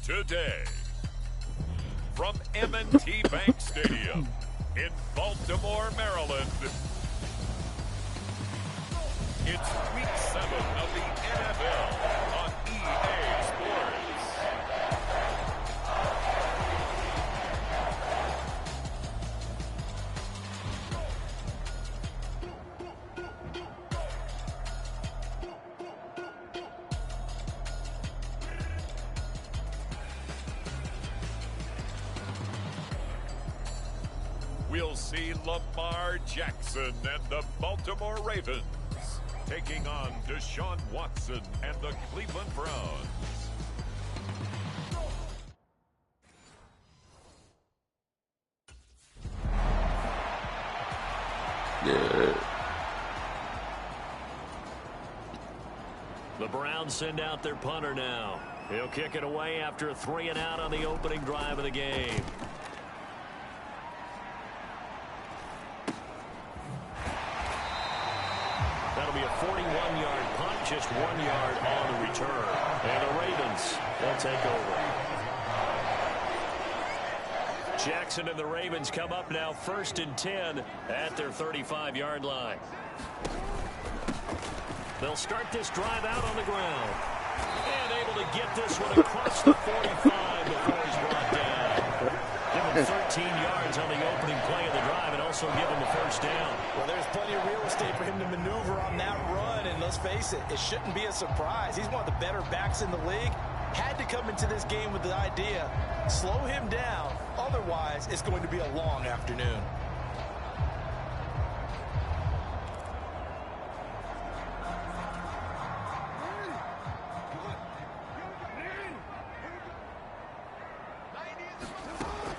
Today, from M&T Bank Stadium in Baltimore, Maryland, it's Week 7 of the NFL on EA Sports. We'll see Lamar Jackson and the Baltimore Ravens taking on Deshaun Watson and the Cleveland Browns. The Browns send out their punter now. He'll kick it away after a 3-and-out on the opening drive of the game. That'll be a 41-yard punt, just 1 yard on the return. And the Ravens will take over. Jackson and the Ravens come up now 1st and 10 at their 35-yard line. They'll start this drive out on the ground. And able to get this one across the 45 before he's brought down. Give him 13 yards on the opening play of the drive and also give him a first down. Well, there's plenty of real estate for him to maneuver on that run. And let's face it, it shouldn't be a surprise. He's one of the better backs in the league. Had to come into this game with the idea, slow him down. Otherwise, it's going to be a long afternoon.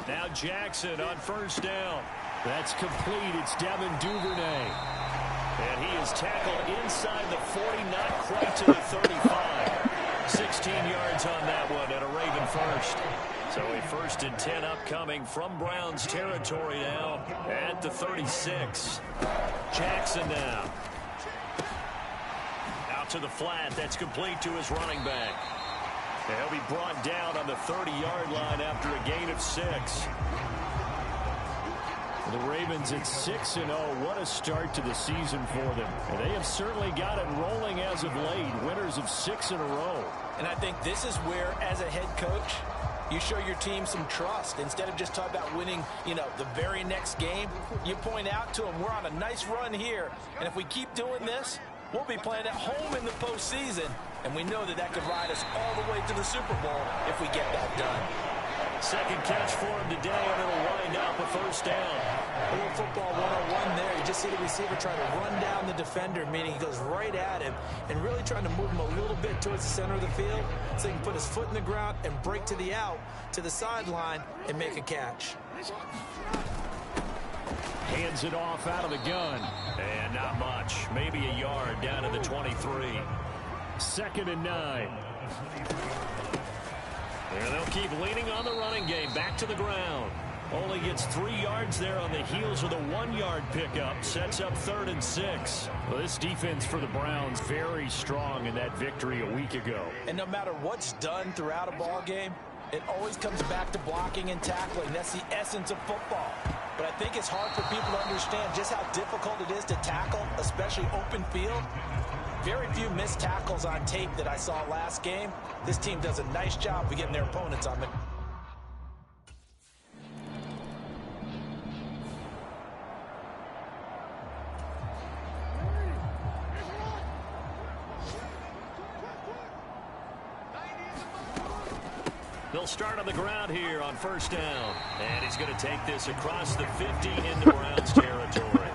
Now Jackson on first down. That's complete. It's Devin Duvernay. And he is tackled inside the 40, not quite to the 35. 16 yards on that one and a Raven first. So a 1st and 10 upcoming from Browns territory now at the 36. Jackson now. Out to the flat. That's complete to his running back. And he'll be brought down on the 30-yard line after a gain of 6. The Ravens at 6-0. What a start to the season for them. And they have certainly got it rolling as of late. Winners of 6 in a row. And I think this is where, as a head coach, you show your team some trust. Instead of just talking about winning, the very next game, you point out to them, we're on a nice run here. And if we keep doing this, we'll be playing at home in the postseason. And we know that could ride us all the way to the Super Bowl if we get that done. Second catch for him today, and it'll wind up a first down. A little football 101 there. You just see the receiver trying to run down the defender, meaning he goes right at him and really trying to move him a little bit towards the center of the field so he can put his foot in the ground and break to the out, to the sideline, and make a catch. Hands it off out of the gun. And not much. Maybe a yard down to the 23. 2nd and 9. And they'll keep leaning on the running game. Back to the ground. Only gets 3 yards there on the heels of the 1-yard pickup. Sets up 3rd and 6. Well, this defense for the Browns very strong in that victory a week ago. And no matter what's done throughout a ball game, it always comes back to blocking and tackling. That's the essence of football. But I think it's hard for people to understand just how difficult it is to tackle, especially open field. Very few missed tackles on tape that I saw last game. This team does a nice job of getting their opponents on the... They'll start on the ground here on first down. And he's going to take this across the 50 into Browns territory.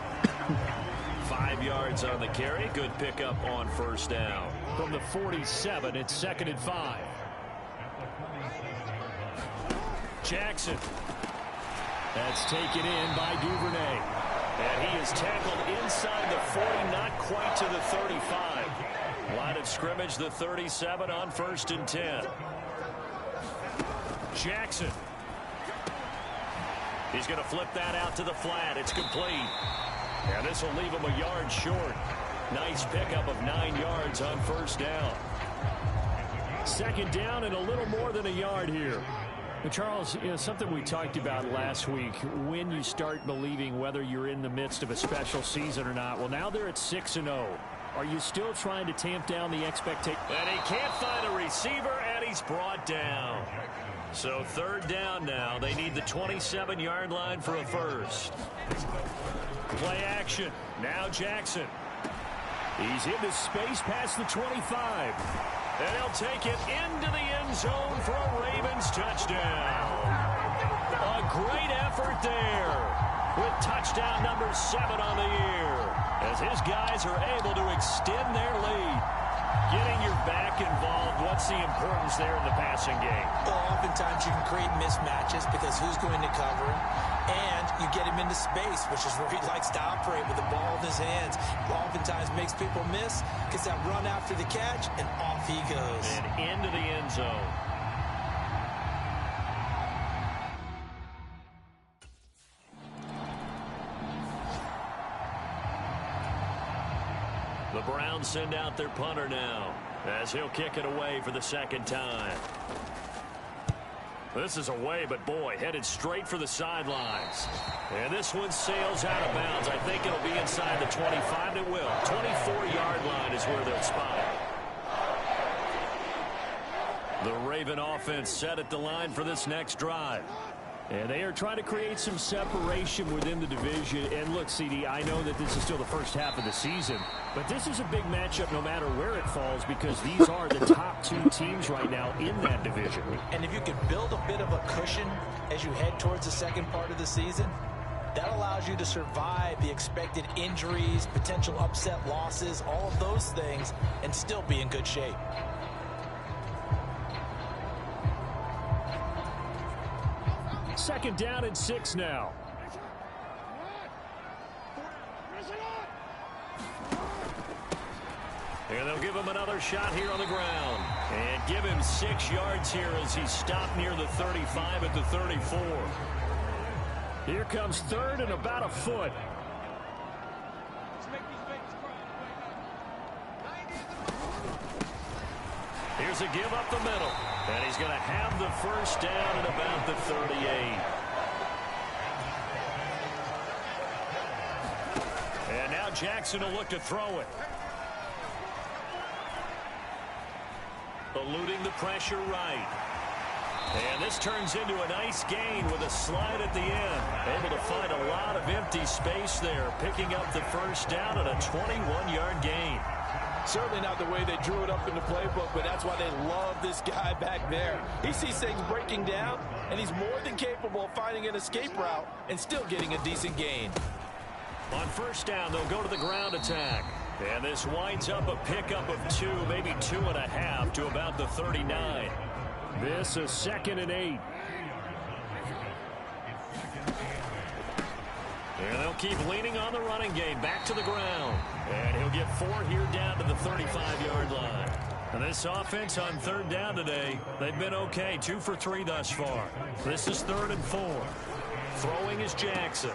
5 yards on the carry. Good pickup on first down. From the 47, it's 2nd and 5. Jackson. That's taken in by Duvernay. And he is tackled inside the 40, not quite to the 35. Line of scrimmage, the 37 on 1st and 10. Jackson. He's going to flip that out to the flat. It's complete. And this will leave him a yard short. Nice pickup of 9 yards on first down. Second down and a little more than a yard here. But Charles, something we talked about last week, when you start believing whether you're in the midst of a special season or not. Well, now they're at 6-0. Are you still trying to tamp down the expectation? And he can't find a receiver, and he's brought down. So third down now. They need the 27-yard line for a first. Play action. Now Jackson. He's into space past the 25. And he'll take it into the end zone for a Ravens touchdown. A great effort there with touchdown number 7 on the year as his guys are able to extend their lead. Getting your back involved, what's the importance there in the passing game? Well, oftentimes you can create mismatches because who's going to cover him, and you get him into space, which is where he likes to operate with the ball in his hands. Oftentimes makes people miss, gets that run after the catch, and off he goes. And into the end zone. The Browns send out their punter now as he'll kick it away for the second time. This is away, but boy, headed straight for the sidelines. And this one sails out of bounds. I think it'll be inside the 25. It will. 24-yard line is where they'll spot it. The Raven offense set at the line for this next drive. And they are trying to create some separation within the division. And look, CD, I know that this is still the first half of the season, but this is a big matchup no matter where it falls because these are the top 2 teams right now in that division. And if you can build a bit of a cushion as you head towards the second part of the season, that allows you to survive the expected injuries, potential upset losses, all of those things, and still be in good shape. Second down and 6 now. And they'll give him another shot here on the ground. And give him 6 yards here as he stopped near the 35 at the 34. Here comes third and about a foot. Here's a give up the middle. And he's going to have the first down at about the 38. And now Jackson will look to throw it. Eluding the pressure right. And this turns into a nice gain with a slide at the end. Able to find a lot of empty space there, picking up the first down at a 21-yard gain. Certainly not the way they drew it up in the playbook, but that's why they love this guy back there. He sees things breaking down, and he's more than capable of finding an escape route and still getting a decent gain. On first down, they'll go to the ground attack. And this winds up a pickup of 2, maybe 2.5 to about the 39. This is 2nd and 8. And they'll keep leaning on the running game back to the ground. And he'll get 4 here down to the 35-yard line. And this offense on third down today, they've been okay. 2 for 3 thus far. This is 3rd and 4. Throwing is Jackson.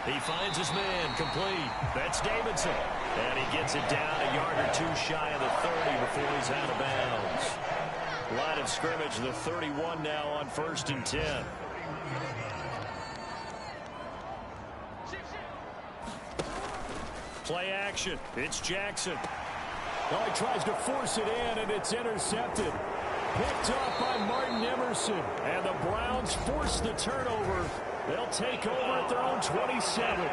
He finds his man complete. That's Davidson. And he gets it down a yard or 2 shy of the 30 before he's out of bounds. Line of scrimmage, the 31 now on 1st and 10. Play action. It's Jackson. Oh, he tries to force it in, and it's intercepted. Picked up by Martin Emerson. And the Browns force the turnover. They'll take over at their own 27.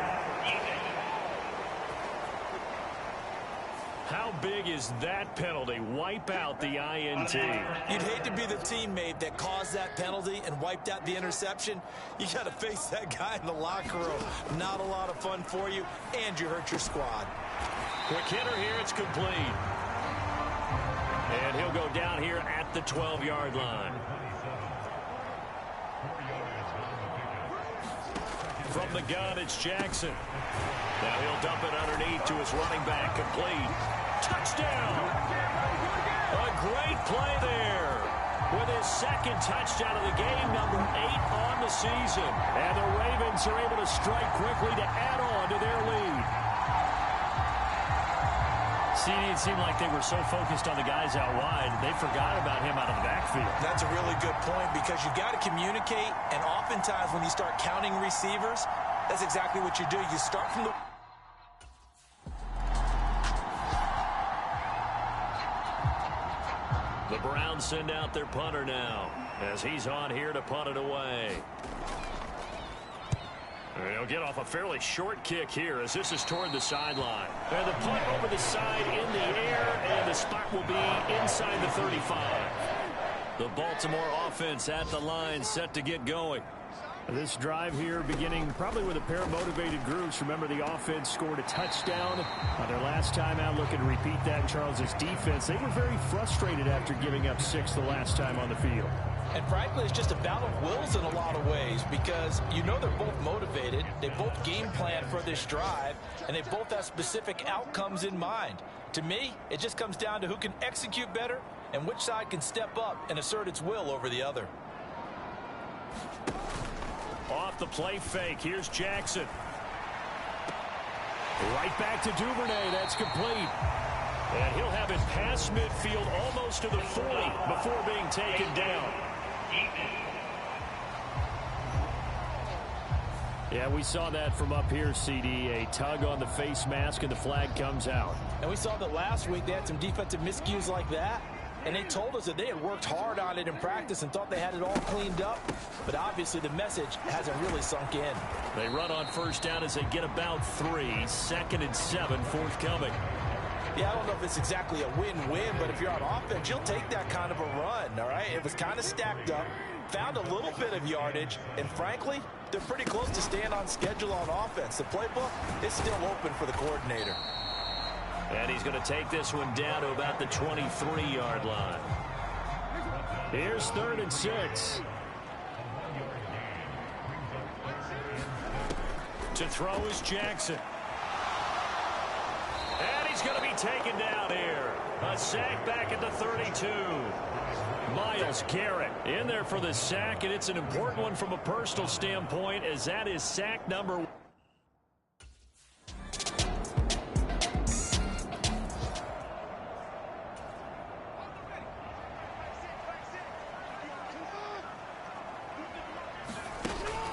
How big is that penalty? Wipe out the INT. You'd hate to be the teammate that caused that penalty and wiped out the interception. You got to face that guy in the locker room. Not a lot of fun for you, and you hurt your squad. Quick hitter here, it's complete. And he'll go down here at the 12-yard line. From the gun, it's Jackson. Now he'll dump it underneath to his running back, complete. Touchdown! A great play there with his 2nd touchdown of the game, number 8 on the season. And the Ravens are able to strike quickly to add on to their lead. CD, it seemed like they were so focused on the guys out wide, they forgot about him out of the backfield. That's a really good point because you got to communicate, and oftentimes when you start counting receivers, that's exactly what you do. You start from the... The Browns send out their punter now as he's on here to punt it away. He'll get off a fairly short kick here as this is toward the sideline. And the punt over the side in the air, and the spot will be inside the 35. The Baltimore offense at the line set to get going. This drive here beginning probably with a pair of motivated groups. Remember, the offense scored a touchdown on their last time out. Looking to repeat that in Charles' defense. They were very frustrated after giving up 6 the last time on the field. And frankly, it's just a battle of wills in a lot of ways because you know they're both motivated. They both game plan for this drive, and they both have specific outcomes in mind. To me, it just comes down to who can execute better and which side can step up and assert its will over the other. Off the play fake, here's Jackson. Right back to Duvernay, that's complete. And he'll have it past midfield almost to the 40 before being taken down. Yeah, we saw that from up here, CD. A tug on the face mask, and the flag comes out. And we saw that last week they had some defensive miscues like that. And they told us that they had worked hard on it in practice and thought they had it all cleaned up. But obviously the message hasn't really sunk in. They run on first down as they get about 3. 2nd and 7 forthcoming. Yeah, I don't know if it's exactly a win-win, but if you're on offense, you'll take that kind of a run, all right? It was kind of stacked up, found a little bit of yardage, and frankly, they're pretty close to staying on schedule on offense. The playbook is still open for the coordinator. And he's going to take this one down to about the 23-yard line. Here's 3rd and 6. To throw is Jackson. And he's going to be taken down here. A sack back at the 32. Myles Garrett in there for the sack, and it's an important one from a personal standpoint as that is sack number 1.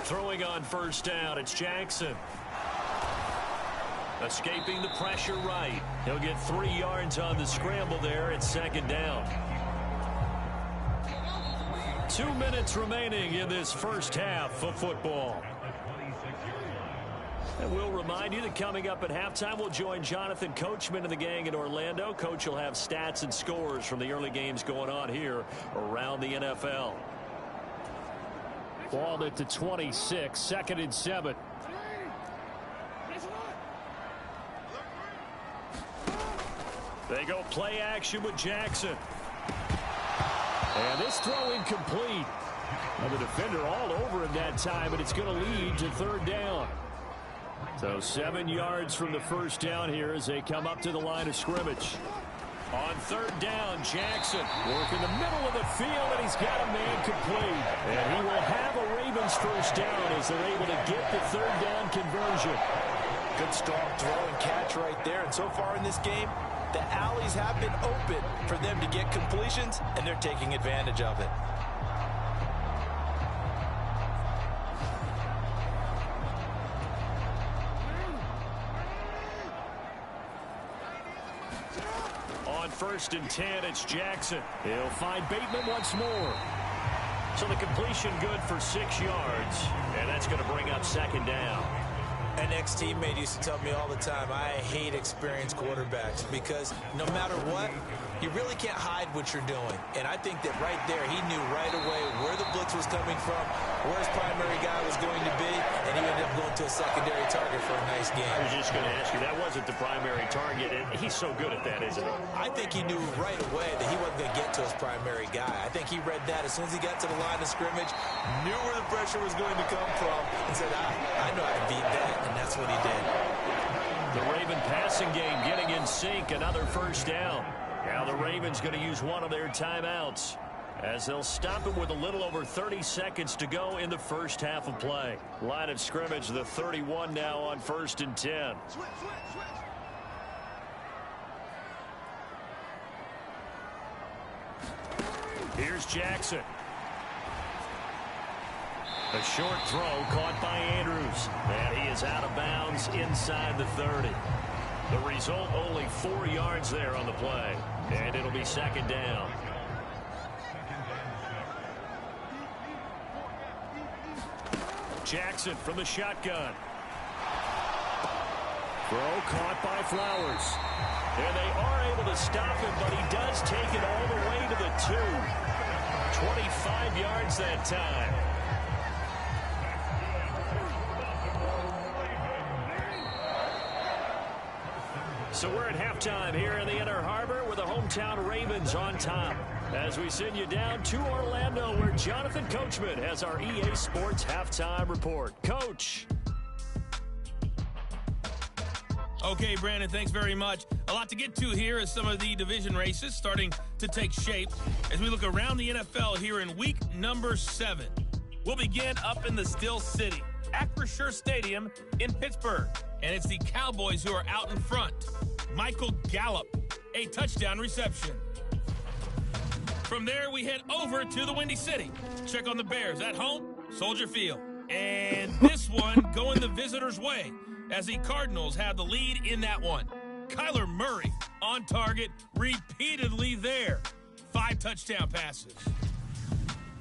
Throwing on first down, it's Jackson. Escaping the pressure right. He'll get 3 yards on the scramble there at 2nd down. 2 minutes remaining in this first half of football. And we'll remind you that coming up at halftime, we'll join Jonathan Coachman and the gang in Orlando. Coach will have stats and scores from the early games going on here around the NFL. Ball at the 26, 2nd and 7. They go play action with Jackson. And this throw incomplete. And the defender all over him that time, and it's going to lead to 3rd down. So 7 yards from the first down here as they come up to the line of scrimmage. On 3rd down, Jackson working the middle of the field, and he's got a man complete. And he will have a Ravens first down as they're able to get the 3rd down conversion. Good strong throw and catch right there. And so far in this game, the alleys have been open for them to get completions, and they're taking advantage of it. On 1st and 10, it's Jackson. He'll find Bateman once more. So the completion good for 6 yards, and that's going to bring up 2nd down. An ex-teammate used to tell me all the time, I hate experienced quarterbacks because no matter what, you really can't hide what you're doing. And I think that right there, he knew right away where the blitz was coming from, where his primary guy was going to be, and he ended up going to a secondary target for a nice game. I was just going to ask you, that wasn't the primary target, and he's so good at that, isn't he? I think he knew right away that he wasn't going to get to his primary guy. I think he read that as soon as he got to the line of scrimmage, knew where the pressure was going to come from, and said, I know how to beat that. And that's what he did. The Raven passing game getting in sync. Another first down. Now the Ravens going to use one of their timeouts as they'll stop it with a little over 30 seconds to go in the first half of play. Line of scrimmage, the 31 now on 1st and 10. Here's Jackson. A short throw caught by Andrews. And he is out of bounds inside the 30. The result, only 4 yards there on the play. And it'll be second down. Jackson from the shotgun. Throw caught by Flowers. And they are able to stop him, but he does take it all the way to the 2. 25 yards that time. So we're at halftime here in the Inner Harbor with the hometown Ravens on top. As we send you down to Orlando, where Jonathan Coachman has our EA Sports halftime report. Coach. Okay, Brandon, thanks very much. A lot to get to here as some of the division races starting to take shape as we look around the NFL here in week number 7. We'll begin up in the Steel City, Acrisure Stadium in Pittsburgh. And it's the Cowboys who are out in front. Michael Gallup, a touchdown reception. From there, we head over to the Windy City. Check on the Bears at home, Soldier Field. And this one going the visitors' way as the Cardinals have the lead in that one. Kyler Murray on target repeatedly there. 5 touchdown passes.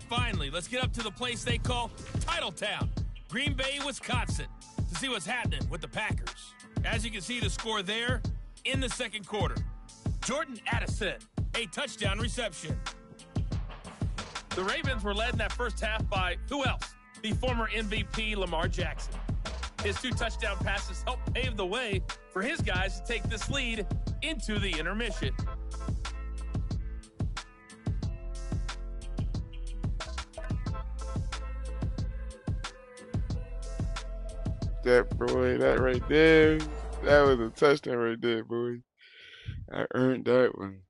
Finally, let's get up to the place they call Titletown, Green Bay, Wisconsin, to see what's happening with the Packers. As you can see, the score there in the second quarter. Jordan Addison, a touchdown reception. The Ravens were led in that first half by who else? The former MVP Lamar Jackson. His 2 touchdown passes helped pave the way for his guys to take this lead into the intermission. That right there, that was a touchdown right there, boy. I earned that one.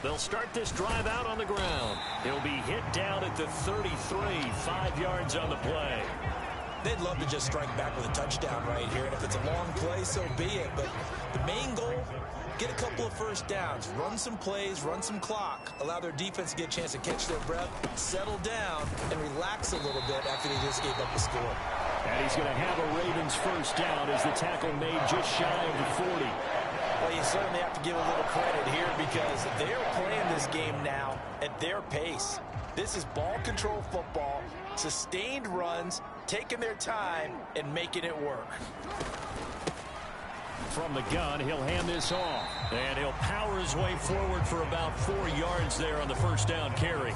They'll start this drive out on the ground. He'll be hit down at the 33, 5 yards on the play. They'd love to just strike back with a touchdown right here, and if it's a long play, so be it. But the main goal, get a couple of first downs, run some plays, run some clock, allow their defense to get a chance to catch their breath, settle down, and relax a little bit after they just gave up the score. And he's going to have a Ravens first down as the tackle made just shy of the 40. Well, you certainly have to give a little credit here because they're playing this game now at their pace. This is ball control football, sustained runs, taking their time and making it work. From the gun, he'll hand this off. And he'll power his way forward for about 4 yards there on the first down carry.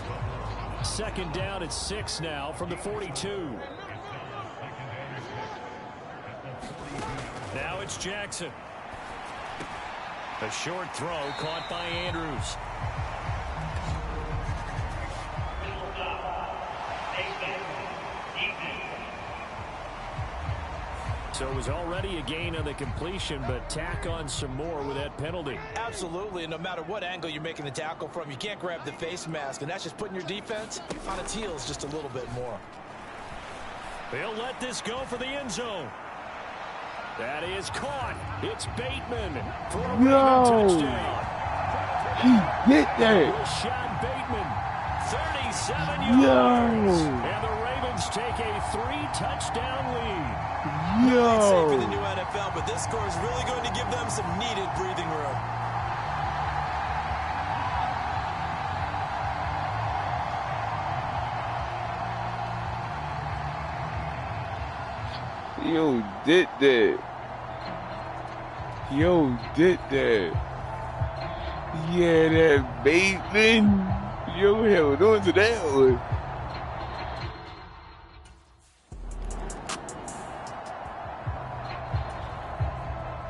Second down at 6 now from the 42. Now it's Jackson. A short throw caught by Andrews. So it was already a gain on the completion, but tack on some more with that penalty. Absolutely, and no matter what angle you're making the tackle from, you can't grab the face mask, and that's just putting your defense on its heels just a little bit more. They'll let this go for the end zone. That is caught. It's Bateman for a Raven touchdown. He hit that. Rashad Bateman, 37 yards. And the Ravens take a 3-touchdown lead. It's safe in the new NFL, but this score is really going to give them some needed breathing room. Yo, did that. Yeah, that Bateman. Yo, held on to that one.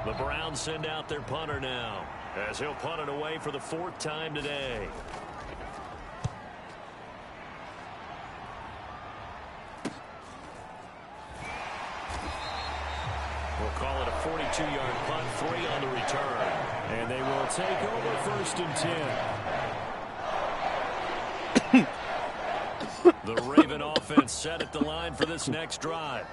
The Browns send out their punter now, as he'll punt it away for the 4th time today. We'll call it a 42-yard punt, 3 on the return. And they will take over 1st and 10. The Raven offense set at the line for this next drive.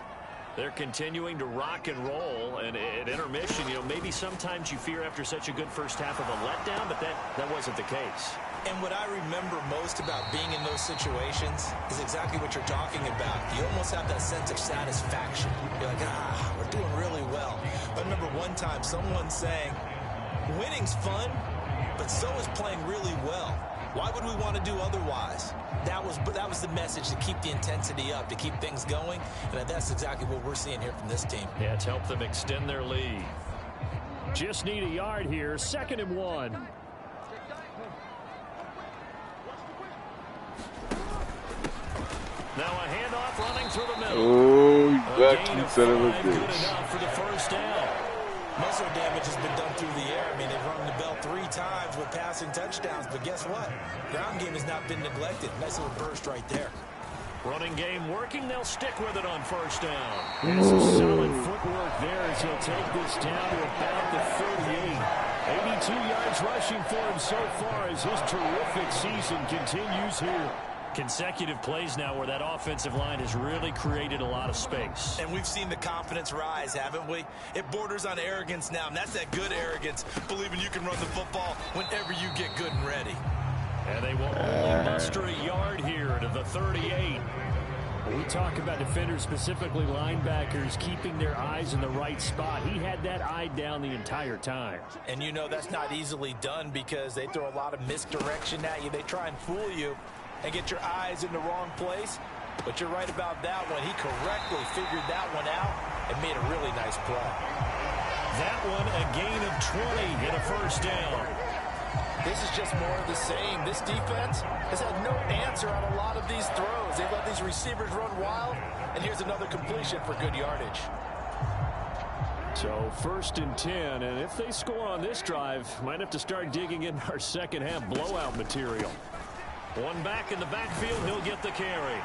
They're continuing to rock and roll, and at intermission, maybe sometimes you fear after such a good first half of a letdown, but that wasn't the case. And what I remember most about being in those situations is exactly what you're talking about. You almost have that sense of satisfaction. You're like, we're doing really well. I remember one time someone saying, winning's fun, but so is playing really well. Why would we want to do otherwise? That was the message, to keep the intensity up, to keep things going, and that's exactly what we're seeing here from this team. Yeah, it's helped them extend their lead. Just need a yard here, 2nd and 1. Now a handoff running through the middle. Oh, you lucky son of a good bitch. enough for the first down. Most of the damage has been done through the air. I mean, they've rung the bell 3 times with passing touchdowns, but guess what? Ground game has not been neglected. Nice little burst right there. Running game working. They'll stick with it on first down. And some solid footwork there as he'll take this down to about the 38. 82 yards rushing for him so far as his terrific season continues here. Consecutive plays now where that offensive line has really created a lot of space. And we've seen the confidence rise, haven't we? It borders on arrogance now, and that's that good arrogance, believing you can run the football whenever you get good and ready. And they will only muster a yard here to the 38. We talk about defenders, specifically linebackers, keeping their eyes in the right spot. He had that eye down the entire time. And that's not easily done because they throw a lot of misdirection at you. They try and fool you and get your eyes in the wrong place. But you're right about that one. He correctly figured that one out and made a really nice play. That one a gain of 20 and a first down. This is just more of the same. This defense has had no answer on a lot of these throws. They let these receivers run wild, and here's another completion for good yardage. So 1st and 10, and if they score on this drive, might have to start digging in our second half blowout material. One back in the backfield, he'll get the carry.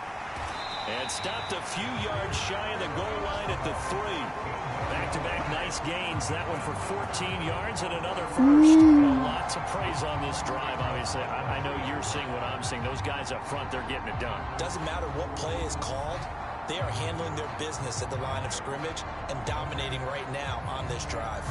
And stopped a few yards shy of the goal line at the 3. Back-to-back nice gains. That one for 14 yards and another first. A lot to praise on this drive, obviously. I know you're seeing what I'm seeing. Those guys up front, they're getting it done. Doesn't matter what play is called. They are handling their business at the line of scrimmage and dominating right now on this drive.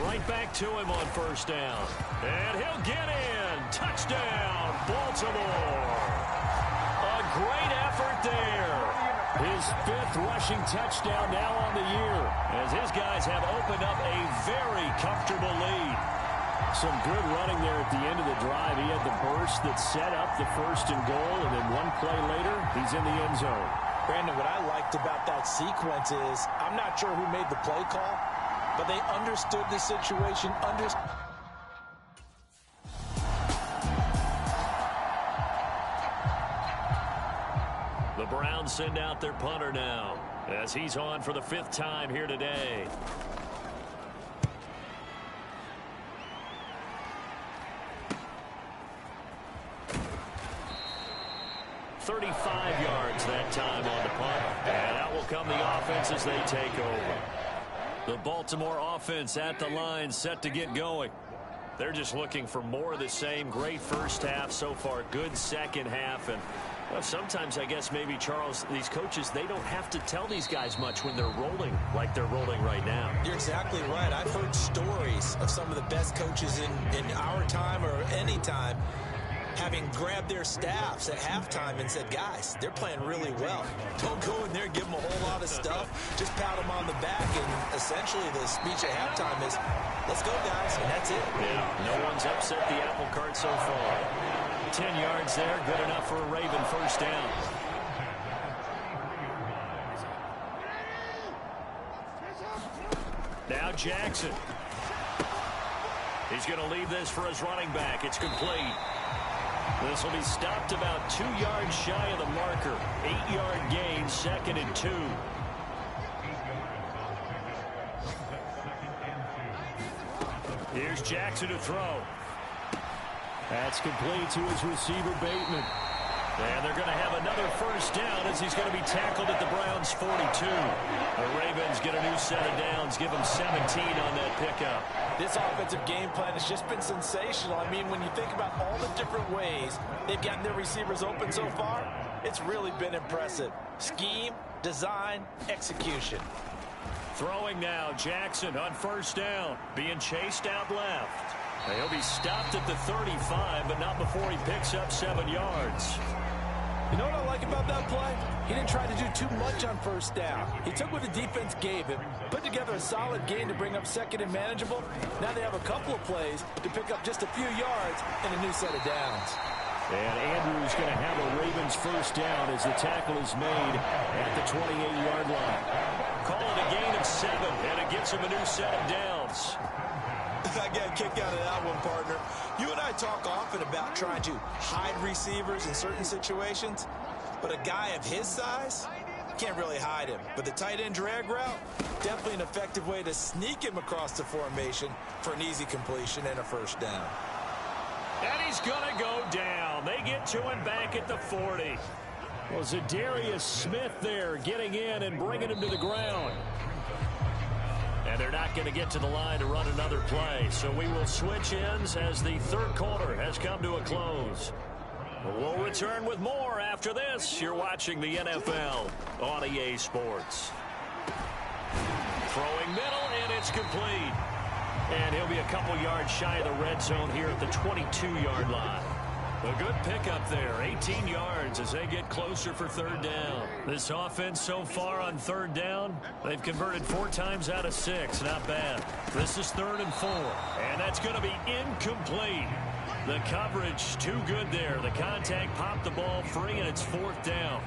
Right back to him on first down. And he'll get in. Touchdown, Baltimore. A great effort there. His 5th rushing touchdown now on the year, as his guys have opened up a very comfortable lead. Some good running there at the end of the drive. He had the burst that set up the 1st and goal, and then one play later, he's in the end zone. Brandon, what I liked about that sequence is, I'm not sure who made the play call, but they understood the situation, The Browns send out their punter now, as he's on for the 5th time here today. .35 yards that time on the punt. And out will come the offense as they take over. The Baltimore offense at the line, set to get going. They're just looking for more of the same. Great first half so far. Good second half. And well, sometimes, I guess, maybe, Charles, these coaches, they don't have to tell these guys much when they're rolling like they're rolling right now. You're exactly right. I've heard stories of some of the best coaches in our time or any time having grabbed their staffs at halftime and said, guys, they're playing really well. Don't go in there and give them a whole lot of stuff. Just pat them on the back. And essentially the speech at halftime is, let's go, guys. And that's it. Yeah, no one's upset the apple cart so far. 10 yards there, good enough for a Raven first down. Now Jackson. He's going to leave this for his running back. It's complete. This will be stopped about 2 yards shy of the marker. 8-yard gain, 2nd and 2. Here's Jackson to throw. That's complete to his receiver, Bateman. And they're going to have another first down as he's going to be tackled at the Browns' 42. The Ravens get a new set of downs, give them 17 on that pickup. This offensive game plan has just been sensational. I mean, when you think about all the different ways they've gotten their receivers open so far, it's really been impressive. Scheme, design, execution. Throwing now, Jackson on first down, being chased out left. He'll be stopped at the 35, but not before he picks up 7 yards. You know what I like about that play? He didn't try to do too much on first down. He took what the defense gave him, put together a solid game to bring up second and manageable. Now they have a couple of plays to pick up just a few yards and a new set of downs. And Andrews going to have a Ravens first down as the tackle is made at the 28-yard line. Call it a gain of 7, and it gets him a new set of downs. I got a kick out of that one, partner. You and I talk often about trying to hide receivers in certain situations, but a guy of his size can't really hide him. But the tight end drag route, definitely an effective way to sneak him across the formation for an easy completion and a first down. And he's going to go down. They get to him back at the 40. Well, Zadarius Smith there getting in and bringing him to the ground. And they're not going to get to the line to run another play. So we will switch ends as the third quarter has come to a close. We'll return with more after this. You're watching the NFL on EA Sports. Throwing middle, and it's complete. And he'll be a couple yards shy of the red zone here at the 22-yard line. A good pickup there, 18 yards as they get closer for third down. This offense so far on third down, they've converted 4 times out of 6. Not bad. This is 3rd and 4, and that's going to be incomplete. The coverage too good there. The contact popped the ball free, and it's 4th down.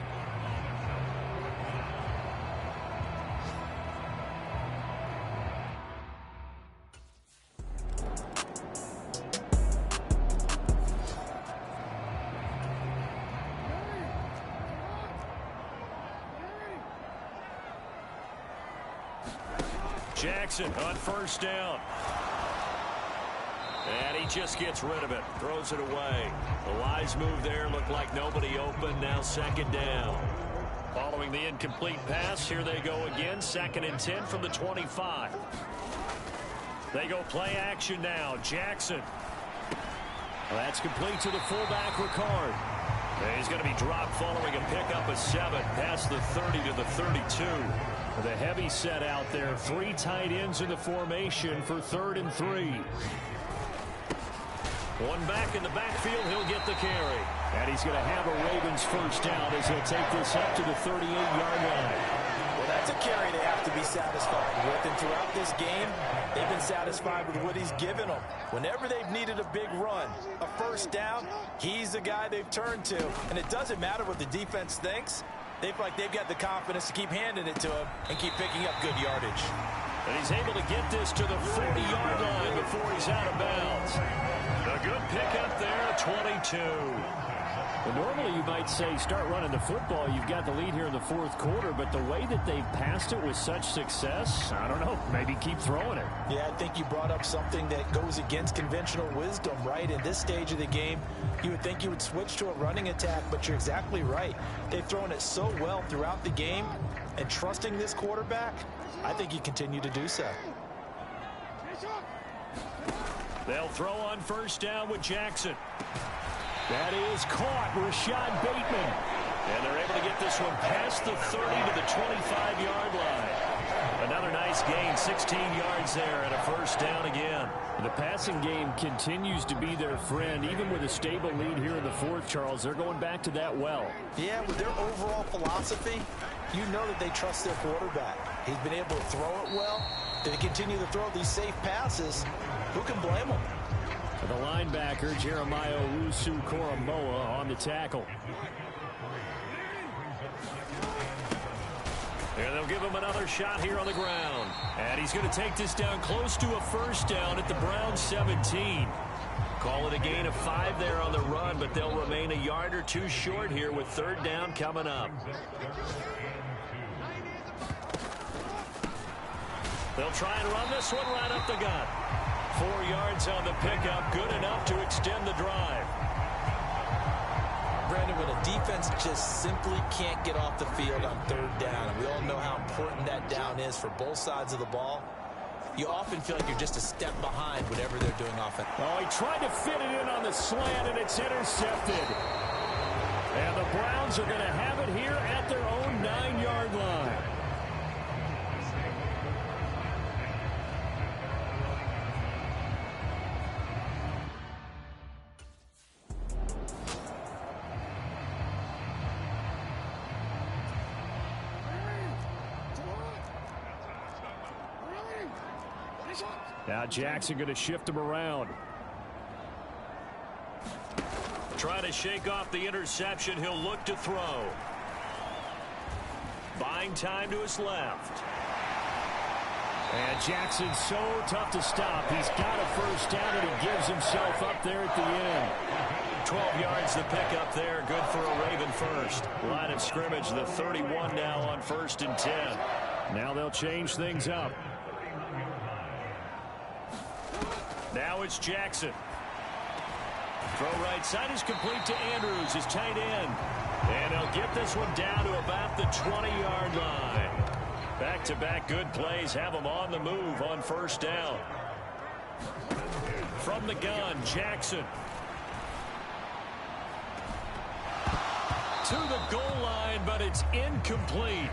Jackson on first down. And he just gets rid of it. Throws it away. The wise move there. Looked like nobody open. Now 2nd down. Following the incomplete pass, here they go again. 2nd and 10 from the 25. They go play action now. Jackson. That's complete to the fullback, Ricard. He's going to be dropped following a pickup of 7 past the 30 to the 32. The heavy set out there. 3 tight ends in the formation for 3rd and 3. One back in the backfield. He'll get the carry. And he's going to have a Ravens first down as he'll take this up to the 38-yard line. Well, that's a carry they have to be satisfied with. And throughout this game, they've been satisfied with what he's given them. Whenever they've needed a big run, a first down, he's the guy they've turned to. And it doesn't matter what the defense thinks. They feel like they've got the confidence to keep handing it to him and keep picking up good yardage. And he's able to get this to the 40-yard line before he's out of bounds. A good pickup there, 22. Well, normally you might say start running the football. You've got the lead here in the 4th quarter, but the way that they've passed it with such success, I don't know, maybe keep throwing it. Yeah, I think you brought up something that goes against conventional wisdom, right? In this stage of the game, you would think you would switch to a running attack, but you're exactly right. They've thrown it so well throughout the game, and trusting this quarterback, I think you continue to do so. They'll throw on first down with Jackson. That is caught, Rashad Bateman. And they're able to get this one past the 30 to the 25-yard line. Another nice gain, 16 yards there, and a first down again. The passing game continues to be their friend, even with a stable lead here in the 4th, Charles. They're going back to that well. Yeah, with their overall philosophy, you know that they trust their quarterback. He's been able to throw it well. They continue to throw these safe passes. Who can blame them? The linebacker, Jeremiah Owusu-Koramoah, on the tackle. And they'll give him another shot here on the ground. And he's going to take this down close to a first down at the Browns 17. Call it a gain of 5 there on the run, but they'll remain a yard or 2 short here with 3rd down coming up. They'll try and run this one right up the gut. 4 yards on the pickup, good enough to extend the drive. Brandon, when a defense just simply can't get off the field on third down, and we all know how important that down is for both sides of the ball, you often feel like you're just a step behind whatever they're doing offense. Oh, he tried to fit it in on the slant, and it's intercepted. And the Browns are going to have it here at their own 9-yard line. Now Jackson going to shift him around. Trying to shake off the interception. He'll look to throw. Buying time to his left. And Jackson's so tough to stop. He's got a first down, and he gives himself up there at the end. 12 yards to pick up there. Good for a Raven first. Line of scrimmage, the 31 now on 1st and 10. Now they'll change things up. Now it's Jackson. Throw right side is complete to Andrews, his tight end. And he'll get this one down to about the 20-yard line. Back-to-back good plays have them on the move on 1st down. From the gun, Jackson. To the goal line, but it's incomplete.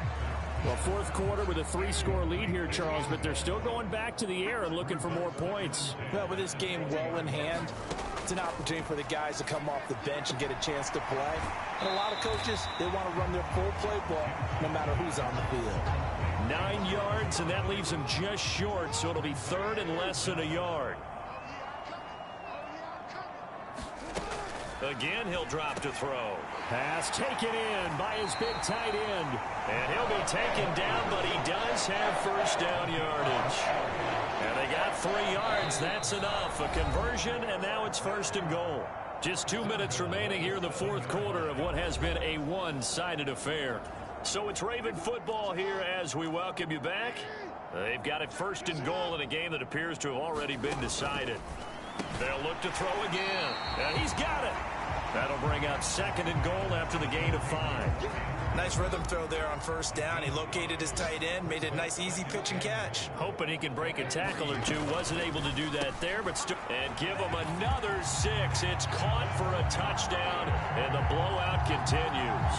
Well, 4th quarter with a 3-score lead here, Charles, but they're still going back to the air and looking for more points. Well, with this game well in hand, it's an opportunity for the guys to come off the bench and get a chance to play. And a lot of coaches, they want to run their full play ball no matter who's on the field. 9 yards, and that leaves him just short, so it'll be 3rd and less than a yard. Again, he'll drop to throw. Pass taken in by his big tight end. And he'll be taken down, but he does have first down yardage. And they got 3 yards. That's enough. A conversion, and now it's 1st and goal. Just 2 minutes remaining here in the 4th quarter of what has been a one-sided affair. So it's Raven football here as we welcome you back. They've got it 1st and goal in a game that appears to have already been decided. They'll look to throw again. And he's got it. That'll bring up 2nd and goal after the gain of 5. Nice rhythm throw there on 1st down. He located his tight end, made it a nice easy pitch and catch. Hoping he can break a tackle or two. Wasn't able to do that there, but still. And give him another 6. It's caught for a touchdown, and the blowout continues.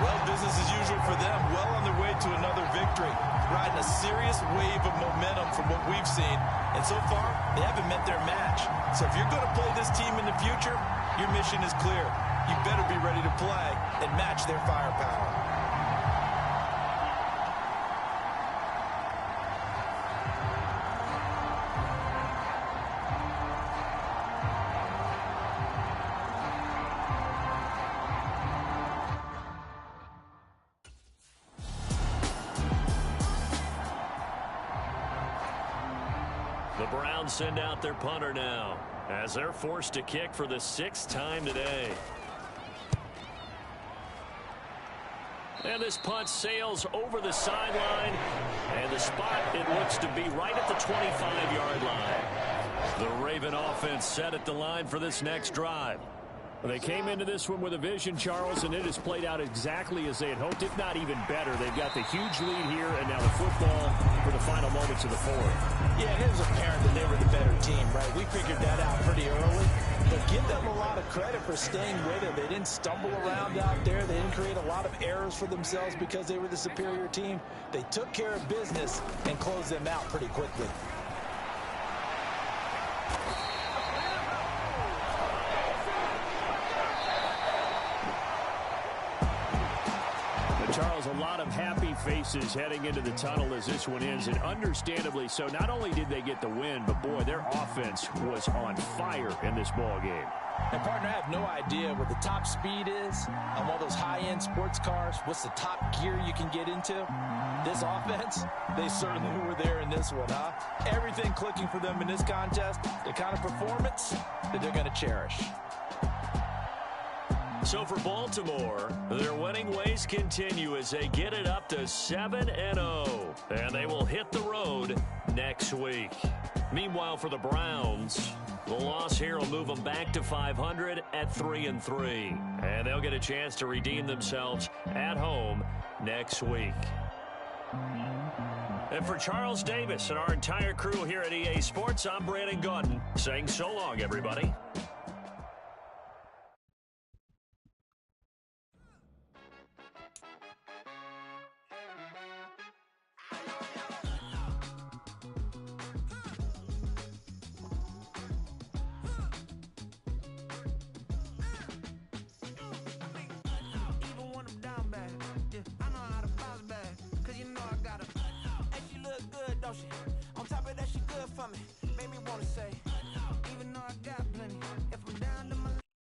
Well, business as usual for them. Well on their way to another victory. Riding a serious wave of momentum from what we've seen. And so far, they haven't met their match. So if you're going to play this team in the future, your mission is clear. You better be ready to play and match their firepower. The Browns send out their punter now as they're forced to kick for the 6th time today. And this punt sails over the sideline, and the spot, it looks to be right at the 25-yard line. The Raven offense set at the line for this next drive. Well, they came into this one with a vision, Charles, and it has played out exactly as they had hoped, if not even better. They've got the huge lead here, and now the football for the final moments of the 4th. Yeah, it was apparent that they were the better team, right? We figured that out pretty early. But give them a lot of credit for staying with it. They didn't stumble around out there. They didn't create a lot of errors for themselves because they were the superior team. They took care of business and closed them out pretty quickly. Charles, a lot of happy faces heading into the tunnel as this one ends, and understandably so. Not only did they get the win, but boy, their offense was on fire in this ball game. And partner, I have no idea what the top speed is on one of those high-end sports cars. What's the top gear you can get into? This offense, they certainly were there in this one, huh? Everything clicking for them in this contest, the kind of performance that they're going to cherish. So for Baltimore, their winning ways continue as they get it up to 7-0. And they will hit the road next week. Meanwhile, for the Browns, the loss here will move them back to 500 at 3-3. And they'll get a chance to redeem themselves at home next week. And for Charles Davis and our entire crew here at EA Sports, I'm Brandon Gaudin saying so long, everybody. On top of that, she good for me. Made me wanna say, even though I got plenty, if I'm down to